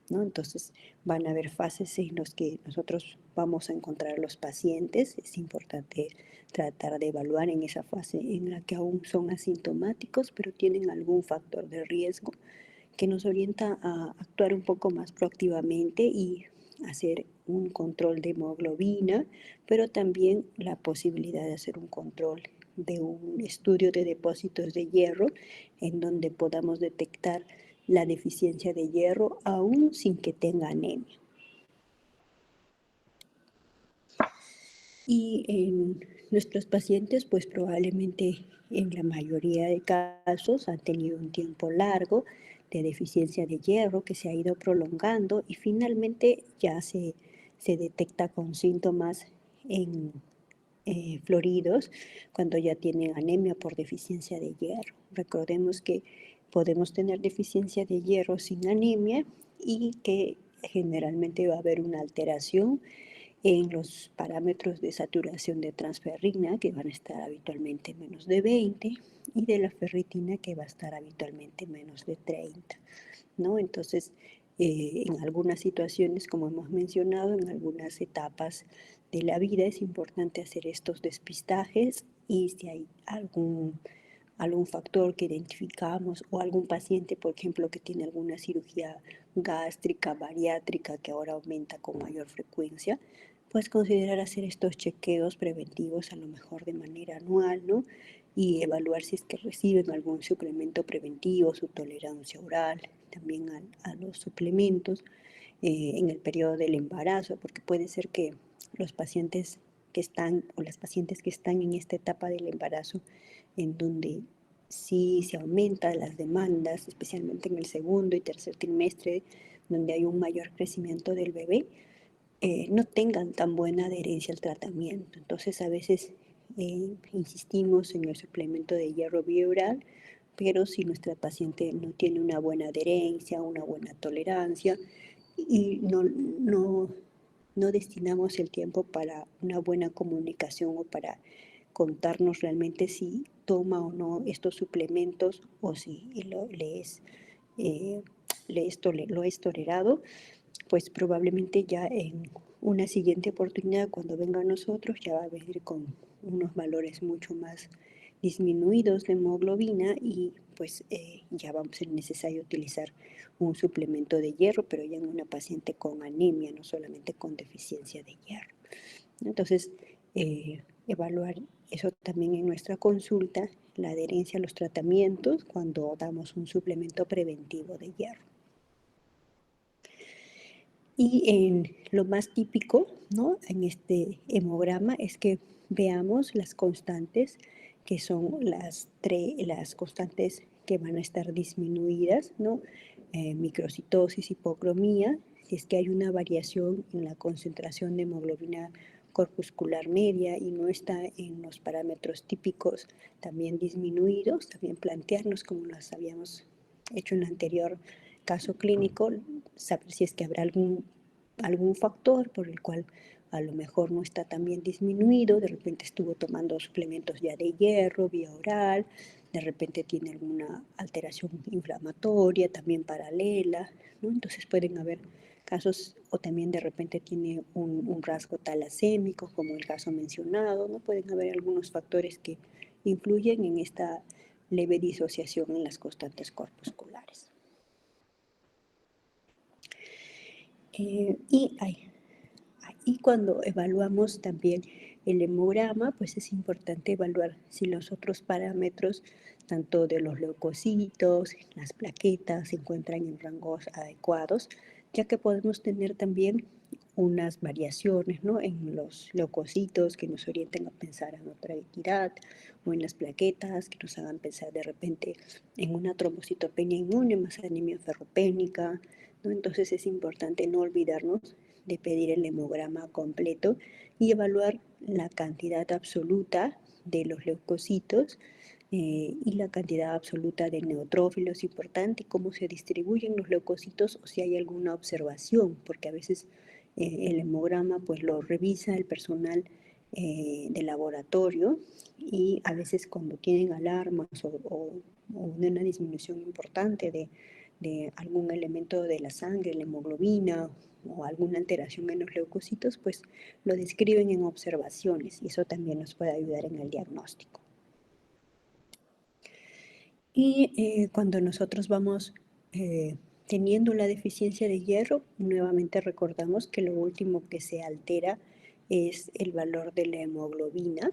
¿no? Entonces van a haber fases en las que nosotros vamos a encontrar a los pacientes. Es importante tratar de evaluar en esa fase en la que aún son asintomáticos, pero tienen algún factor de riesgo que nos orienta a actuar un poco más proactivamente y hacer un control de hemoglobina, pero también la posibilidad de hacer un control de un estudio de depósitos de hierro en donde podamos detectar la deficiencia de hierro aún sin que tenga anemia. Y en nuestros pacientes, pues probablemente en la mayoría de casos han tenido un tiempo largo de deficiencia de hierro que se ha ido prolongando y finalmente ya se detecta con síntomas en floridos cuando ya tienen anemia por deficiencia de hierro. Recordemos que podemos tener deficiencia de hierro sin anemia y que generalmente va a haber una alteración en los parámetros de saturación de transferrina, que van a estar habitualmente menos de 20, y de la ferritina, que va a estar habitualmente menos de 30, ¿no? Entonces, en algunas situaciones, como hemos mencionado, en algunas etapas de la vida es importante hacer estos despistajes y si hay algún factor que identificamos o algún paciente, por ejemplo, que tiene alguna cirugía gástrica, bariátrica, que ahora aumenta con mayor frecuencia, pues considerar hacer estos chequeos preventivos a lo mejor de manera anual, ¿no? Y evaluar si es que reciben algún suplemento preventivo, su tolerancia oral, también a los suplementos en el periodo del embarazo, porque puede ser que los pacientes que están o las pacientes que están en esta etapa del embarazo en donde sí se aumentan las demandas, especialmente en el segundo y tercer trimestre, donde hay un mayor crecimiento del bebé, no tengan tan buena adherencia al tratamiento. Entonces, a veces insistimos en el suplemento de hierro bioral, pero si nuestra paciente no tiene una buena adherencia, una buena tolerancia y no destinamos el tiempo para una buena comunicación o para contarnos realmente si toma o no estos suplementos o si lo es tolerado, pues probablemente ya en una siguiente oportunidad, cuando venga a nosotros, ya va a venir con unos valores mucho más disminuidos de hemoglobina y pues ya vamos a ser necesario utilizar un suplemento de hierro, pero ya en una paciente con anemia, no solamente con deficiencia de hierro. Entonces, evaluar eso también en nuestra consulta, la adherencia a los tratamientos cuando damos un suplemento preventivo de hierro. Y lo más típico, ¿no?, en este hemograma es que veamos las constantes, que son las constantes que van a estar disminuidas, ¿no? Microcitosis, hipocromía, si es que hay una variación en la concentración de hemoglobina corpuscular media y no está en los parámetros típicos también disminuidos, también plantearnos, como las habíamos hecho en el anterior caso clínico, saber si es que habrá algún factor por el cual a lo mejor no está tan bien disminuido, de repente estuvo tomando suplementos ya de hierro, vía oral, de repente tiene alguna alteración inflamatoria también paralela, ¿no? Entonces pueden haber casos, o también de repente tiene un rasgo talasémico, como el caso mencionado, ¿no? Pueden haber algunos factores que influyen en esta leve disociación en las constantes corpusculares. Y cuando evaluamos también el hemograma, pues es importante evaluar si los otros parámetros, tanto de los leucocitos, las plaquetas, se encuentran en rangos adecuados, ya que podemos tener también unas variaciones, ¿no?, en los leucocitos que nos orienten a pensar en otra equidad, o en las plaquetas que nos hagan pensar de repente en una trombocitopenia inmune más anemia ferropénica, ¿no? Entonces es importante no olvidarnos de pedir el hemograma completo y evaluar la cantidad absoluta de los leucocitos y la cantidad absoluta de neutrófilos, importante, cómo se distribuyen los leucocitos o si hay alguna observación, porque a veces el hemograma pues lo revisa el personal de laboratorio y a veces cuando tienen alarmas o una disminución importante de algún elemento de la sangre, la hemoglobina o alguna alteración en los leucocitos, pues lo describen en observaciones y eso también nos puede ayudar en el diagnóstico. Y cuando nosotros vamos teniendo la deficiencia de hierro, nuevamente recordamos que lo último que se altera es el valor de la hemoglobina,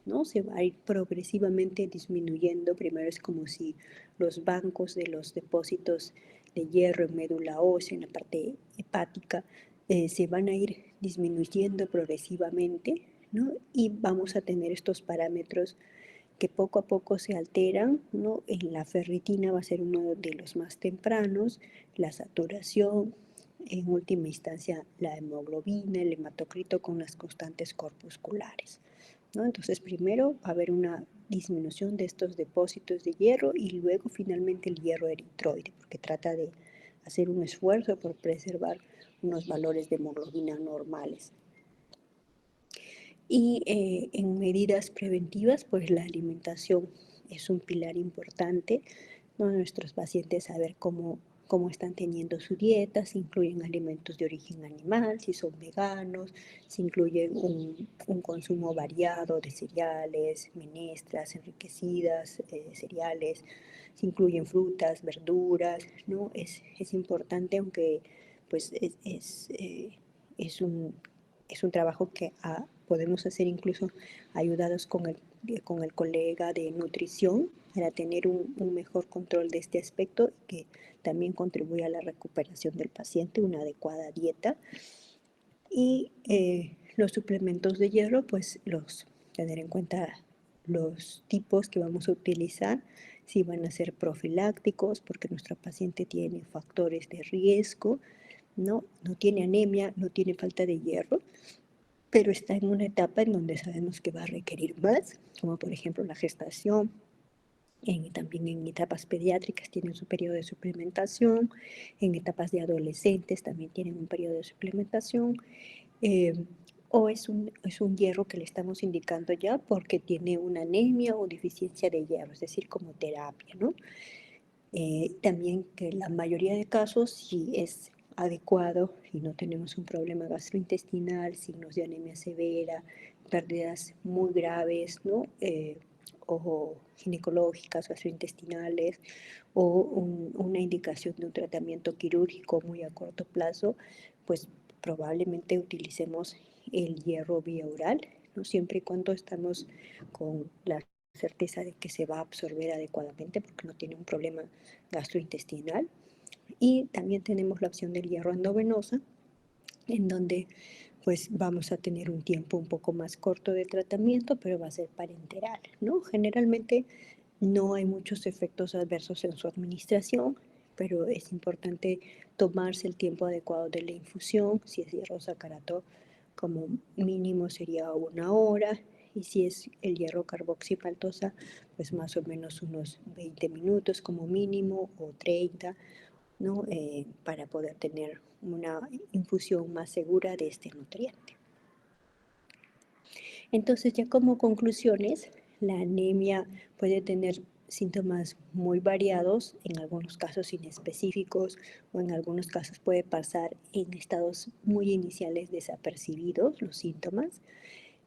¿no? Se va a ir progresivamente disminuyendo. Primero es como si los bancos de los depósitos de hierro en médula ósea, en la parte hepática, se van a ir disminuyendo progresivamente, ¿no? Y vamos a tener estos parámetros que poco a poco se alteran, ¿no? En la ferritina va a ser uno de los más tempranos, la saturación, en última instancia la hemoglobina, el hematocrito con las constantes corpusculares, ¿no? Entonces primero va a haber una disminución de estos depósitos de hierro y luego finalmente el hierro eritroide, porque trata de hacer un esfuerzo por preservar unos valores de hemoglobina normales. Y en medidas preventivas, pues la alimentación es un pilar importante, ¿no? Nuestros pacientes saber cómo están teniendo su dieta, si incluyen alimentos de origen animal, si son veganos, si incluyen un consumo variado de cereales, menestras enriquecidas, cereales, si incluyen frutas, verduras, ¿no? Es importante, aunque pues es un trabajo que podemos hacer incluso ayudados con el colega de nutrición para tener un mejor control de este aspecto que también contribuye a la recuperación del paciente, una adecuada dieta. Y los suplementos de hierro, pues tener en cuenta los tipos que vamos a utilizar, si van a ser profilácticos, porque nuestra paciente tiene factores de riesgo, no tiene anemia, no tiene falta de hierro, pero está en una etapa en donde sabemos que va a requerir más, como por ejemplo la gestación, también en etapas pediátricas tienen su periodo de suplementación, en etapas de adolescentes también tienen un periodo de suplementación, o es un hierro que le estamos indicando ya porque tiene una anemia o deficiencia de hierro, es decir, como terapia, ¿no? También que la mayoría de casos, si es adecuado y no tenemos un problema gastrointestinal, signos de anemia severa, pérdidas muy graves, ¿no? O ginecológicas, gastrointestinales, o una indicación de un tratamiento quirúrgico muy a corto plazo, pues probablemente utilicemos el hierro vía oral, ¿no? Siempre y cuando estamos con la certeza de que se va a absorber adecuadamente porque no tiene un problema gastrointestinal. Y también tenemos la opción del hierro endovenosa, en donde pues vamos a tener un tiempo un poco más corto de tratamiento, pero va a ser parenteral, ¿no? Generalmente no hay muchos efectos adversos en su administración, pero es importante tomarse el tiempo adecuado de la infusión. Si es hierro sacarato, como mínimo sería 1 hora, y si es el hierro carboxipaltosa, pues más o menos unos 20 minutos como mínimo o 30, ¿no? Para poder tener una infusión más segura de este nutriente. Entonces, ya como conclusiones, la anemia puede tener síntomas muy variados, en algunos casos inespecíficos o en algunos casos puede pasar en estados muy iniciales desapercibidos los síntomas.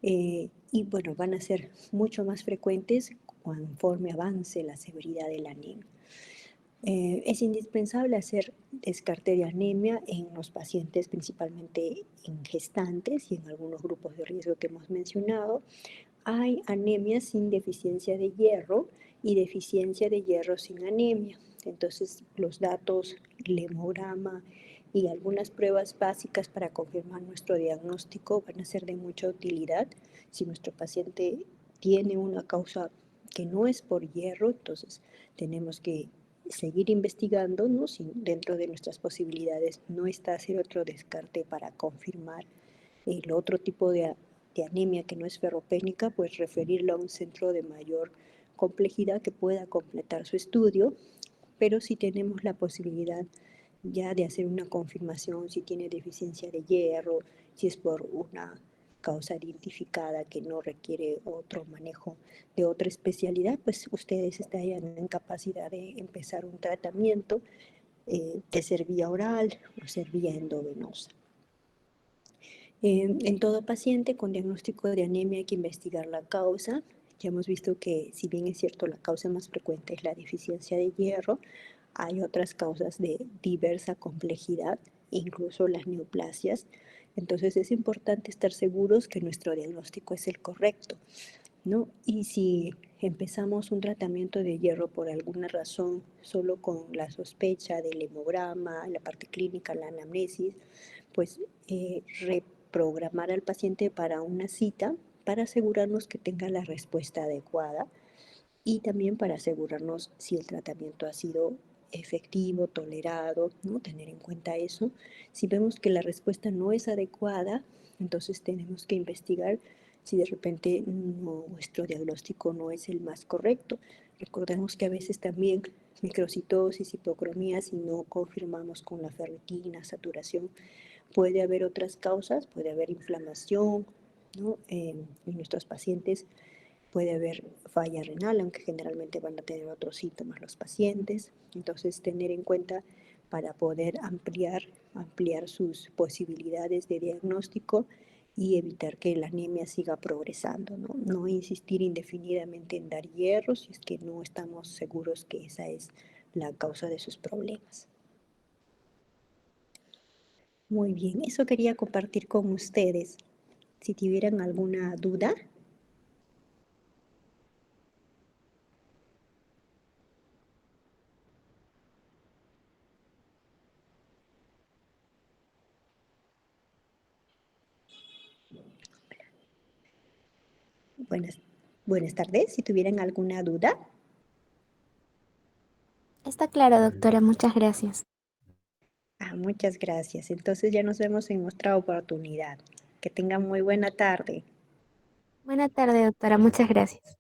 Y bueno, van a ser mucho más frecuentes conforme avance la severidad de la anemia. Es indispensable hacer descarte de anemia en los pacientes, principalmente en gestantes y en algunos grupos de riesgo que hemos mencionado. Hay anemia sin deficiencia de hierro y deficiencia de hierro sin anemia. Entonces, los datos, el hemograma y algunas pruebas básicas para confirmar nuestro diagnóstico van a ser de mucha utilidad. Si nuestro paciente tiene una causa que no es por hierro, entonces tenemos que seguir investigando, ¿no? Si dentro de nuestras posibilidades no está hacer otro descarte para confirmar el otro tipo de anemia que no es ferropénica, pues referirlo a un centro de mayor complejidad que pueda completar su estudio, pero si tenemos la posibilidad ya de hacer una confirmación, si tiene deficiencia de hierro, si es por una causa identificada que no requiere otro manejo de otra especialidad, pues ustedes estarían en capacidad de empezar un tratamiento de ser vía oral o ser vía endovenosa. En todo paciente con diagnóstico de anemia hay que investigar la causa. Ya hemos visto que, si bien es cierto, la causa más frecuente es la deficiencia de hierro, hay otras causas de diversa complejidad, incluso las neoplasias. Entonces es importante estar seguros que nuestro diagnóstico es el correcto, ¿no? Y si empezamos un tratamiento de hierro por alguna razón, solo con la sospecha del hemograma, la parte clínica, la anamnesis, pues reprogramar al paciente para una cita para asegurarnos que tenga la respuesta adecuada y también para asegurarnos si el tratamiento ha sido efectivo, tolerado, ¿no? Tener en cuenta eso. Si vemos que la respuesta no es adecuada, entonces tenemos que investigar si de repente nuestro diagnóstico no es el más correcto. Recordemos que a veces también microcitosis, hipocromía, si no confirmamos con la ferritina, saturación, puede haber otras causas, puede haber inflamación, ¿no? En nuestros pacientes puede haber falla renal, aunque generalmente van a tener otros síntomas los pacientes. Entonces, tener en cuenta para poder ampliar sus posibilidades de diagnóstico y evitar que la anemia siga progresando, ¿no? No insistir indefinidamente en dar hierro si es que no estamos seguros que esa es la causa de sus problemas. Muy bien, eso quería compartir con ustedes. Si tuvieran alguna duda. Buenas, buenas tardes. Si tuvieran alguna duda. Está claro, doctora, muchas gracias. Muchas gracias. Entonces ya nos vemos en otra oportunidad. Que tengan muy buena tarde. Buena tarde, doctora, muchas gracias.